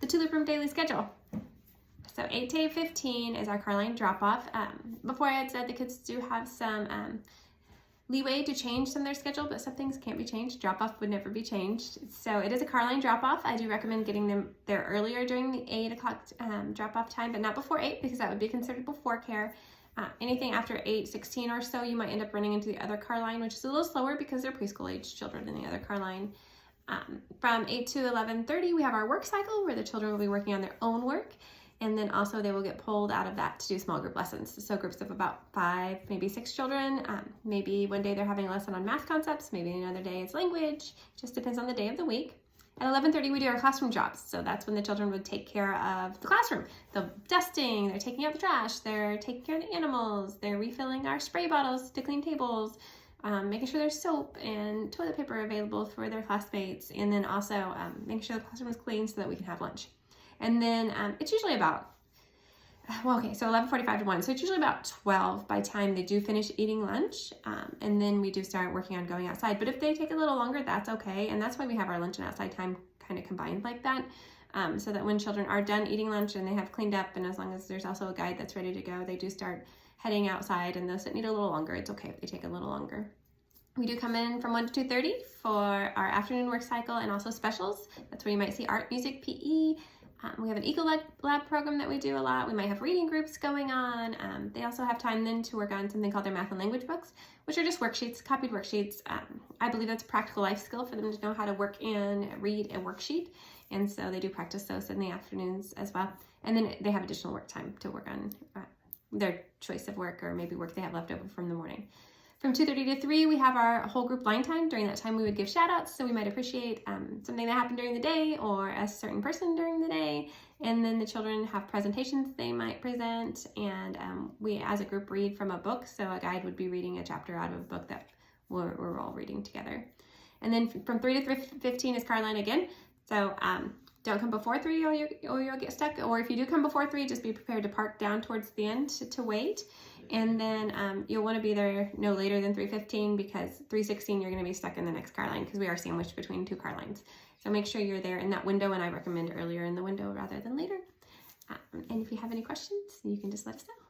the Tulip Room daily schedule. So 8 to 8:15 is our Carline drop-off. Before I had said the kids do have some leeway to change some of their schedule, but some things can't be changed. Drop-off would never be changed. So it is a Carline drop-off. I do recommend getting them there earlier during the 8 o'clock drop-off time, but not before 8 because that would be considered before care. Anything after 8:16 or so, you might end up running into the other Carline, which is a little slower because they're preschool age children in the other Carline. From 8 to 11:30, we have our work cycle where the children will be working on their own work. And then also they will get pulled out of that to do small group lessons. So groups of about 5, maybe 6 children. Maybe one day they're having a lesson on math concepts. Maybe another day it's language. Just depends on the day of the week. At 11:30, we do our classroom jobs. So that's when the children would take care of the classroom. They're dusting, they're taking out the trash, they're taking care of the animals, they're refilling our spray bottles to clean tables, making sure there's soap and toilet paper available for their classmates, and then also making sure the classroom is clean so that we can have lunch. And then it's usually about, so 11:45 to 1. So it's usually about 12 by the time they do finish eating lunch. And then we do start working on going outside. But if they take a little longer, that's okay. And that's why we have our lunch and outside time kind of combined like that. So that when children are done eating lunch and they have cleaned up, and as long as there's also a guide that's ready to go, they do start heading outside. And those that need a little longer, it's okay if they take a little longer. We do come in from 1 to 2:30 for our afternoon work cycle and also specials. That's where you might see art, music, PE. We have an Eco Lab program that we do a lot. We might have reading groups going on. They also have time then to work on something called their math and language books, which are just worksheets, copied worksheets. I believe that's a practical life skill for them to know how to work and read a worksheet. And so they do practice those in the afternoons as well. And then they have additional work time to work on their choice of work or maybe work they have left over from the morning. From 2:30 to 3, we have our whole group line time. During that time, we would give shout outs. So we might appreciate something that happened during the day or a certain person during the day. And then the children have presentations they might present. And we, as a group, read from a book. So a guide would be reading a chapter out of a book that we're all reading together. And then from 3 to 3:15 is Carline again. So don't come before 3 or you'll get stuck. Or if you do come before 3, just be prepared to park down towards the end to wait. And then you'll want to be there no later than 3:15 because 3:16 you're going to be stuck in the next car line because we are sandwiched between 2 car lines. So make sure you're there in that window, and I recommend earlier in the window rather than later. And if you have any questions, you can just let us know.